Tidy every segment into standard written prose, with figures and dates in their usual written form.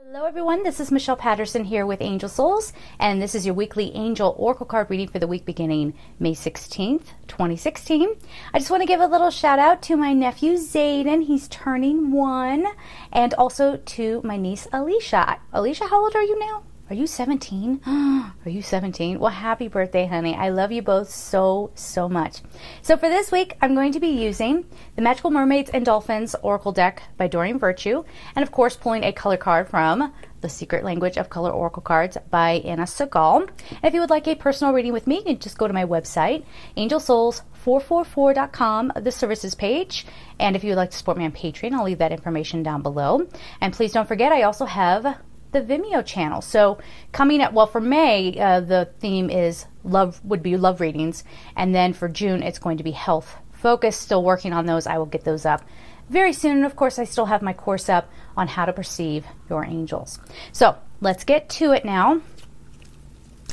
Hello everyone, this is Michelle Patterson here with Angel Souls, and this is your weekly Angel Oracle card reading for the week beginning May 16th, 2016. I just want to give a little shout out to my nephew Zayden, he's turning 1, and also to my niece Alicia. Alicia, how old are you now? Are you 17? Are you 17? Well, happy birthday, honey. I love you both so, so much. So for this week, I'm going to be using the Magical Mermaids and Dolphins Oracle deck by Doreen Virtue, and of course, pulling a color card from The Secret Language of Color Oracle Cards by Anna Segal. And if you would like a personal reading with me, you can just go to my website, angelsouls444.com, the services page. And if you would like to support me on Patreon, I'll leave that information down below. And please don't forget, I also have the Vimeo channel. So coming up, well, for May, the theme is love readings, and then for June it's going to be health focused. Still working on those. I will get those up very soon. And of course, I still have my course up on how to perceive your angels. So let's get to it now,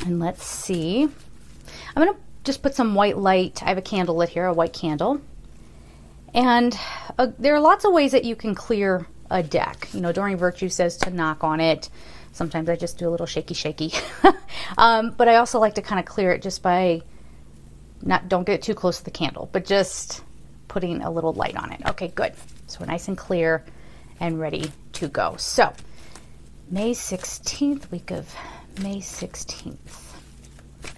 and let's see. I'm going to just put some white light. I have a candle lit here, a white candle, and there are lots of ways that you can clear a deck. You know, Doreen Virtue says to knock on it. Sometimes I just do a little shaky. But I also like to kind of clear it just by don't get too close to the candle, but just putting a little light on it. Okay, good. So we're nice and clear and ready to go. So May 16th, week of May 16th. Let's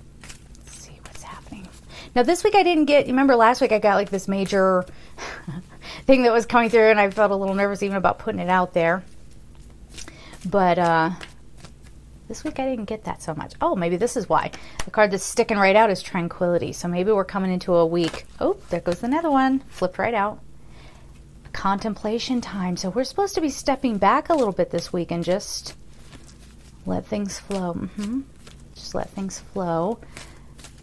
see what's happening. Now this week I didn't get, remember last week I got like this major thing that was coming through, and I felt a little nervous even about putting it out there. But this week I didn't get that so much. Oh, maybe this is why. The card that's sticking right out is Tranquility. So maybe we're coming into a week. Oh, there goes another one. Flipped right out. Contemplation time. So we're supposed to be stepping back a little bit this week and just let things flow. Just let things flow.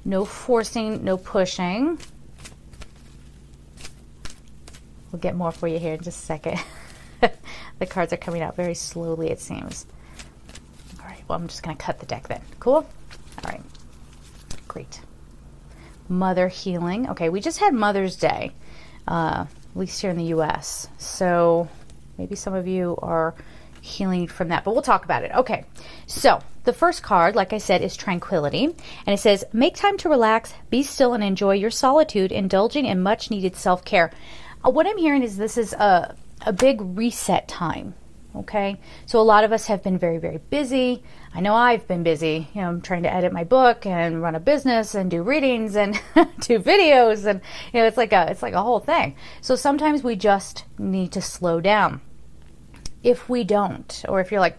No forcing, no pushing. We'll get more for you here in just a second. The cards are coming out very slowly, it seems. All right, well, I'm just going to cut the deck then. Cool? All right. Great. Mother healing. Okay, we just had Mother's Day, at least here in the U.S. So maybe some of you are healing from that, but we'll talk about it. Okay, so the first card, like I said, is Tranquility, and it says, make time to relax, be still, and enjoy your solitude, indulging in much-needed self-care. What I'm hearing is this is a big reset time, okay? So a lot of us have been very, very busy. I know I've been busy. You know, I'm trying to edit my book and run a business and do readings and do videos, and you know, it's like a whole thing. So sometimes we just need to slow down. If we don't, or if you're like,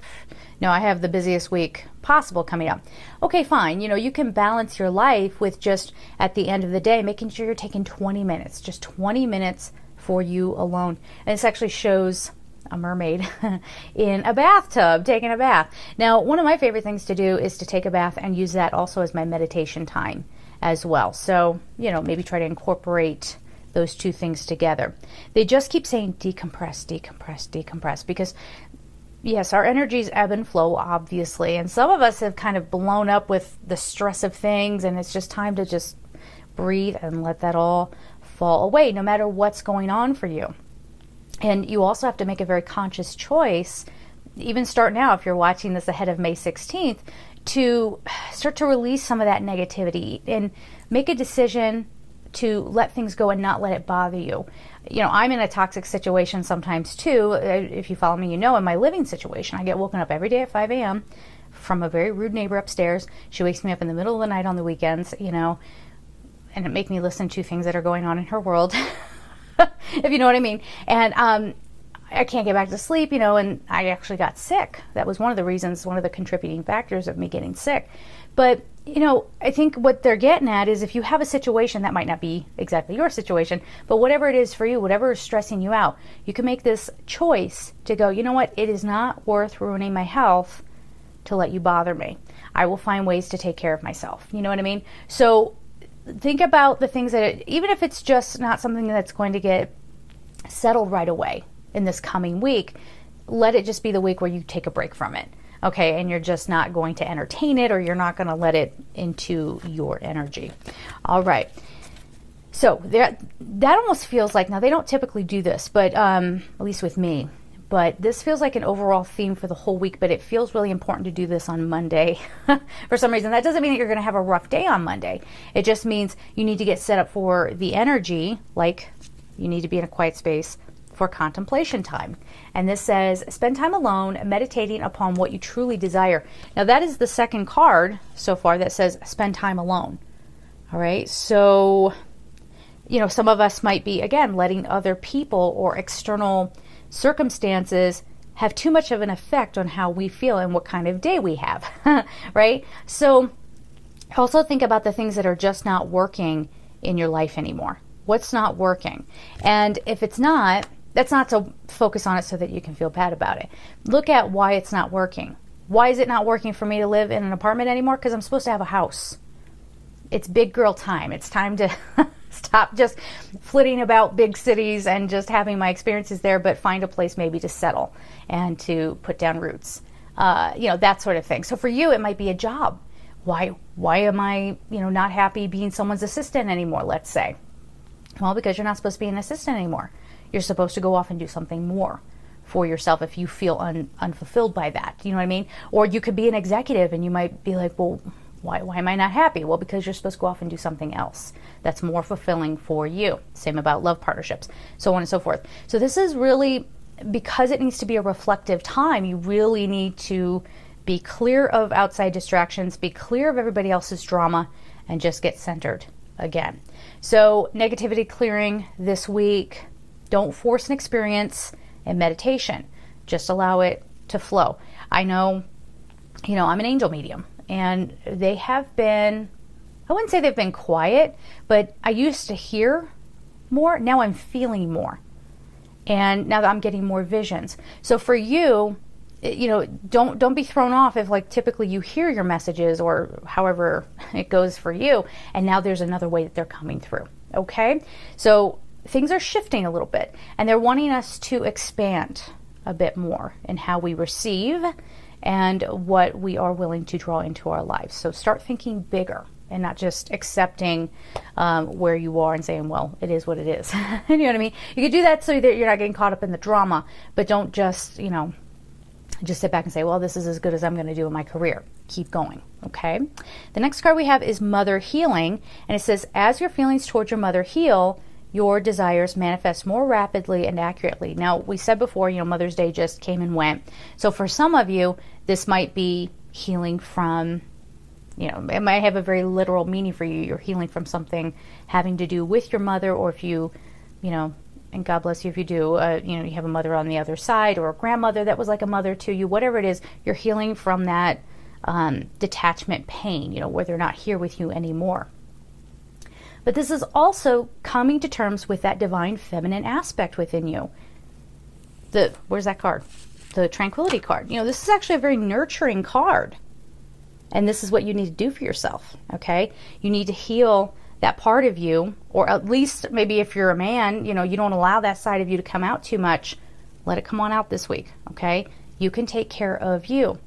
no, I have the busiest week possible coming up. Okay, fine. You know, you can balance your life with just at the end of the day, making sure you're taking 20 minutes, just 20 minutes for you alone. And this actually shows a mermaid in a bathtub taking a bath. Now, one of my favorite things to do is to take a bath and use that also as my meditation time as well. So, you know, maybe try to incorporate those two things together. They just keep saying decompress, decompress, decompress, because yes, our energies ebb and flow, obviously, and some of us have kind of blown up with the stress of things, and it's just time to just breathe and let that all fall away, no matter what's going on for you. And you also have to make a very conscious choice, even start now if you're watching this ahead of May 16th, to start to release some of that negativity and make a decision to let things go and not let it bother you. You know, I'm in a toxic situation sometimes too. If you follow me, you know, in my living situation, I get woken up every day at 5 a.m. from a very rude neighbor upstairs. She wakes me up in the middle of the night on the weekends, you know, and it makes me listen to things that are going on in her world, if you know what I mean. And I can't get back to sleep, you know, and I actually got sick. That was one of the reasons, one of the contributing factors of me getting sick. But, you know, I think what they're getting at is if you have a situation that might not be exactly your situation, but whatever it is for you, whatever is stressing you out, you can make this choice to go, you know what, it is not worth ruining my health to let you bother me. I will find ways to take care of myself. You know what I mean? So think about the things that, even if it's just not something that's going to get settled right away in this coming week, let it just be the week where you take a break from it. Okay, and you're just not going to entertain it, or you're not going to let it into your energy. All right. So that almost feels like, now they don't typically do this, but at least with me, but this feels like an overall theme for the whole week, but it feels really important to do this on Monday for some reason. That doesn't mean that you're going to have a rough day on Monday. It just means you need to get set up for the energy, like you need to be in a quiet space for contemplation time. And this says, spend time alone, meditating upon what you truly desire. Now that is the second card so far that says spend time alone. All right. So, you know, some of us might be, again, letting other people or external circumstances have too much of an effect on how we feel and what kind of day we have, right? So also think about the things that are just not working in your life anymore. What's not working? And if it's not, that's not to focus on it so that you can feel bad about it. Look at why it's not working. Why is it not working for me to live in an apartment anymore? Because I'm supposed to have a house. It's big girl time. It's time to stop just flitting about big cities and just having my experiences there, but find a place maybe to settle and to put down roots. You know, that sort of thing. So for you, it might be a job. Why am I, you know, not happy being someone's assistant anymore, let's say? Well, because you're not supposed to be an assistant anymore. You're supposed to go off and do something more for yourself if you feel unfulfilled by that. You know what I mean? Or you could be an executive and you might be like, well, why am I not happy? Well, because you're supposed to go off and do something else that's more fulfilling for you. Same about love partnerships, so on and so forth. So this is really, because it needs to be a reflective time, you really need to be clear of outside distractions, be clear of everybody else's drama, and just get centered again. So negativity clearing this week. Don't force an experience in meditation. Just allow it to flow. I know, you know, I'm an angel medium, and they have been, I wouldn't say they've been quiet, but I used to hear more. Now I'm feeling more. And now that I'm getting more visions. So for you, you know, don't be thrown off if, like, typically you hear your messages or however it goes for you, and now there's another way that they're coming through. Okay? So things are shifting a little bit, and they're wanting us to expand a bit more in how we receive and what we are willing to draw into our lives. So start thinking bigger and not just accepting where you are and saying, well, it is what it is. You know what I mean? You could do that so that you're not getting caught up in the drama, but don't just, you know, just sit back and say, well, this is as good as I'm going to do in my career. Keep going, okay? The next card we have is Mother Healing, and it says, as your feelings towards your mother heal, your desires manifest more rapidly and accurately. Now, we said before, you know, Mother's Day just came and went. So for some of you, this might be healing from, you know, it might have a very literal meaning for you. You're healing from something having to do with your mother, or if you know, and God bless you if you do, you know, you have a mother on the other side, or a grandmother that was like a mother to you, whatever it is, you're healing from that detachment pain, you know, where they're not here with you anymore. But this is also coming to terms with that divine feminine aspect within you. Where's that card? The Tranquility card. You know, this is actually a very nurturing card. And this is what you need to do for yourself, okay? You need to heal that part of you, or at least maybe if you're a man, you know, you don't allow that side of you to come out too much. Let it come on out this week, okay? You can take care of you.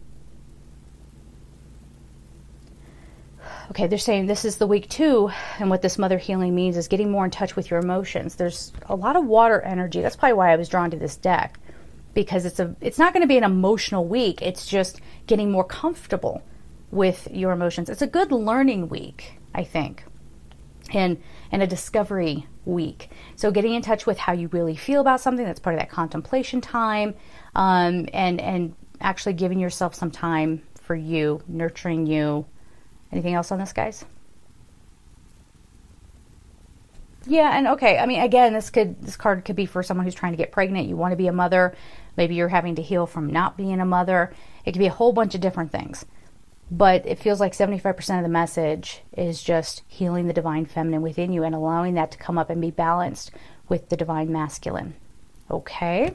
Okay, they're saying this is the week too, and what this mother healing means is getting more in touch with your emotions. There's a lot of water energy. That's probably why I was drawn to this deck, because it's not going to be an emotional week. It's just getting more comfortable with your emotions. It's a good learning week, I think, and a discovery week. So getting in touch with how you really feel about something, that's part of that contemplation time, and actually giving yourself some time for you, nurturing you. Anything else on this, guys? Yeah, and okay, I mean, again, this card could be for someone who's trying to get pregnant. You want to be a mother. Maybe you're having to heal from not being a mother. It could be a whole bunch of different things. But it feels like 75% of the message is just healing the divine feminine within you and allowing that to come up and be balanced with the divine masculine. Okay?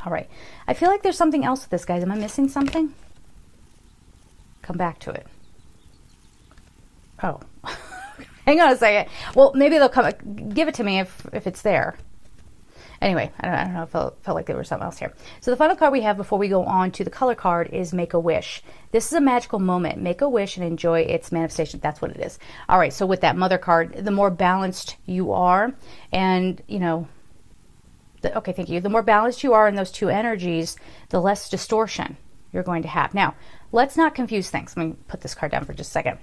All right. I feel like there's something else with this, guys. Am I missing something? Come back to it. Oh, hang on a second. Well, maybe they'll come. Give it to me if it's there. Anyway, I don't know. Felt like there was something else here. So the final card we have before we go on to the color card is Make a Wish. This is a magical moment. Make a wish and enjoy its manifestation. That's what it is. All right. So with that mother card, the more balanced you are, and you know, okay, thank you. The more balanced you are in those two energies, the less distortion you're going to have. Now, let's not confuse things. Let me put this card down for just a second.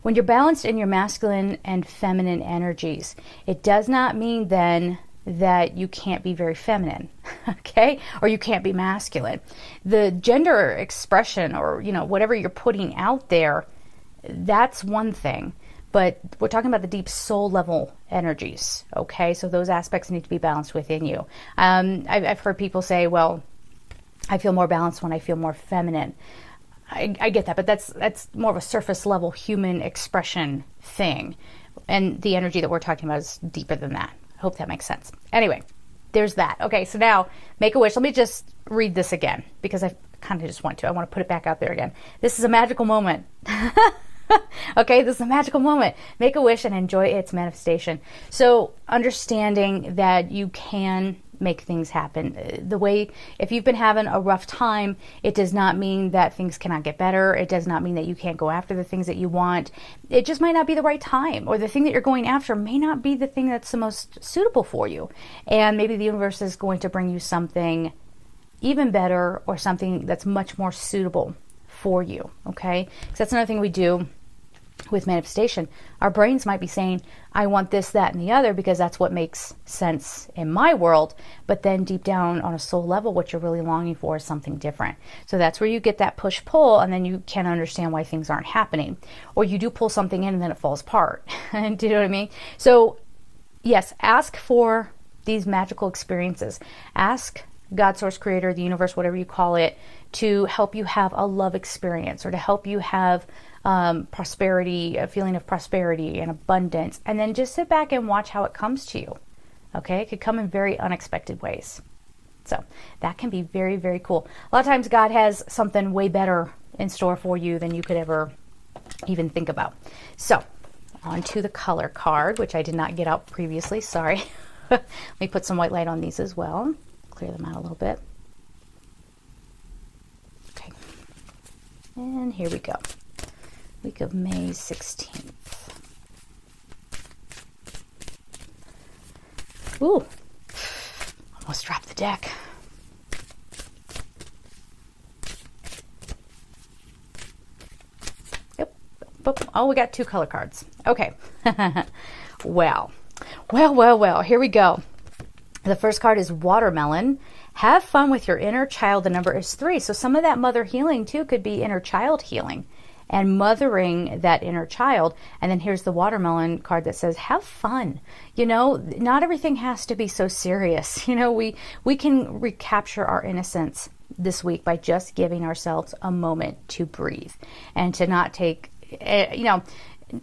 When you're balanced in your masculine and feminine energies, it does not mean then that you can't be very feminine, okay? Or you can't be masculine. The gender expression, or, you know, whatever you're putting out there, that's one thing. But we're talking about the deep soul level energies, okay? So those aspects need to be balanced within you. I've heard people say, well, I feel more balanced when I feel more feminine. I get that, but that's more of a surface level human expression thing. And the energy that we're talking about is deeper than that. I hope that makes sense. Anyway, there's that. Okay, so now make a wish. Let me just read this again because I kind of just want to. I want to put it back out there again. This is a magical moment. Okay, this is a magical moment. Make a wish and enjoy its manifestation. So understanding that you can make things happen. The way, if you've been having a rough time, it does not mean that things cannot get better. It does not mean that you can't go after the things that you want. It just might not be the right time, or the thing that you're going after may not be the thing that's the most suitable for you. And maybe the universe is going to bring you something even better, or something that's much more suitable for you. Okay? Because that's another thing we do with manifestation. Our brains might be saying, I want this, that, and the other because that's what makes sense in my world. But then deep down on a soul level, what you're really longing for is something different. So that's where you get that push-pull, and then you can't understand why things aren't happening. Or you do pull something in and then it falls apart. Do you know what I mean? So yes, ask for these magical experiences. Ask God, Source, Creator, the universe, whatever you call it, to help you have a love experience, or to help you have prosperity, a feeling of prosperity and abundance, and then just sit back and watch how it comes to you. Okay, it could come in very unexpected ways. So that can be very, very cool. A lot of times God has something way better in store for you than you could ever even think about. So on to the color card, which I did not get out previously. Sorry. Let me put some white light on these as well. Clear them out a little bit. Okay. And here we go. Week of May 16th. Ooh, almost dropped the deck. Yep. Oh, we got two color cards. Okay. Well, here we go. The first card is Watermelon. Have fun with your inner child. The number is 3. So some of that mother healing too could be inner child healing and mothering that inner child. And then here's the Watermelon card that says, have fun. You know, not everything has to be so serious. You know, we can recapture our innocence this week by just giving ourselves a moment to breathe and to not take, you know,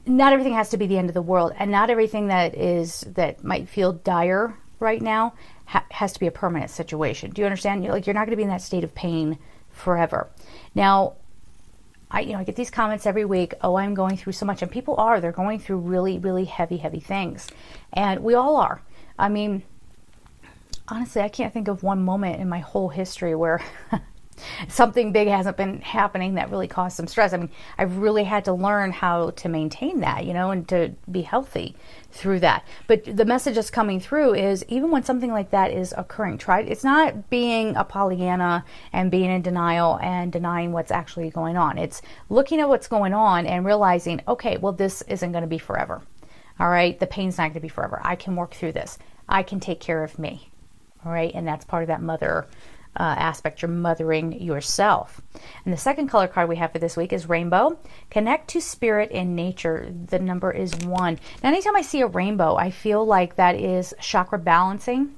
not everything has to be the end of the world, and not everything that might feel dire right now has to be a permanent situation. Do you understand? You're not going to be in that state of pain forever. Now, I get these comments every week. Oh, I'm going through so much, and people they're going through really, really heavy things, and we all are. I mean, honestly, I can't think of one moment in my whole history where something big hasn't been happening that really caused some stress. I mean, I've really had to learn how to maintain that, and to be healthy through that. But the message that's coming through is, even when something like that is occurring, it's not being a Pollyanna and being in denial and denying what's actually going on. It's looking at what's going on and realizing, okay, well, this isn't going to be forever. All right. The pain's not going to be forever. I can work through this. I can take care of me. All right. And that's part of that mother aspect. You're mothering yourself. And the second color card we have for this week is Rainbow. Connect to spirit in nature. The number is 1. Now, anytime I see a rainbow, I feel like that is chakra balancing,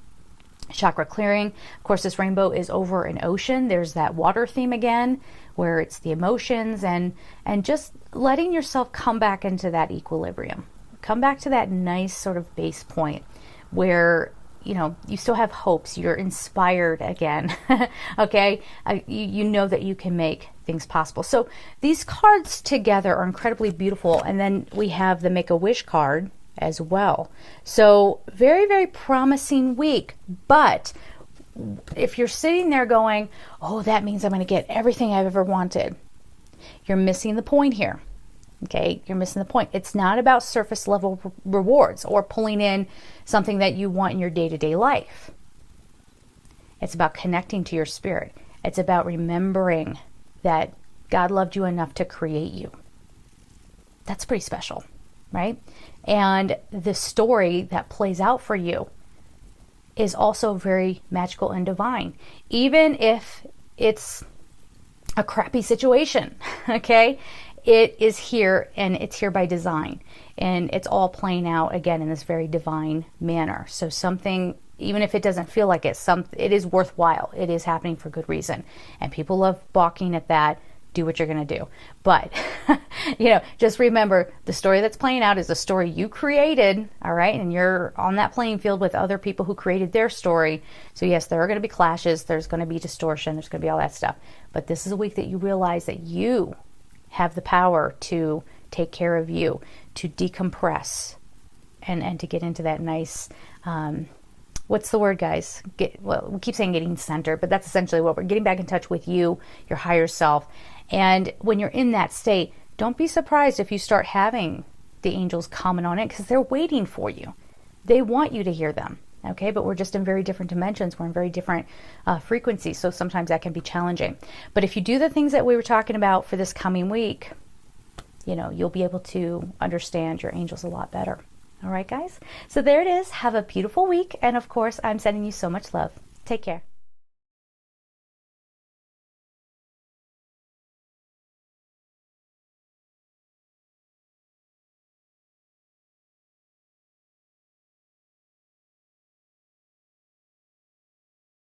chakra clearing. Of course, this rainbow is over an ocean. There's that water theme again, where it's the emotions and just letting yourself come back into that equilibrium. Come back to that nice sort of base point where you still have hopes. You're inspired again. Okay. You know that you can make things possible. So these cards together are incredibly beautiful. And then we have the Make-A-Wish card as well. So very, very promising week. But if you're sitting there going, oh, that means I'm going to get everything I've ever wanted, you're missing the point here. Okay, you're missing the point. It's not about surface level rewards or pulling in something that you want in your day-to-day life. It's about connecting to your spirit. It's about remembering that God loved you enough to create you. That's pretty special, right? And the story that plays out for you is also very magical and divine, even if it's a crappy situation, okay? It is here, and it's here by design, and it's all playing out again in this very divine manner. So something, even if it doesn't feel like it, it is worthwhile. It is happening for good reason, and people love balking at that. Do what you're going to do, but just remember, the story that's playing out is the story you created. All right, and you're on that playing field with other people who created their story. So yes, there are going to be clashes, there's going to be distortion, there's going to be all that stuff, but this is a week that you realize that you have the power to take care of you, to decompress, and to get into that nice, what's the word, guys? We keep saying getting centered, but that's essentially what we're getting back in touch with you, your higher self. And when you're in that state, don't be surprised if you start having the angels comment on it, because they're waiting for you. They want you to hear them. Okay, but we're just in very different dimensions. We're in very different frequencies. So sometimes that can be challenging. But if you do the things that we were talking about for this coming week, you'll be able to understand your angels a lot better. All right, guys. So there it is. Have a beautiful week. And of course, I'm sending you so much love. Take care.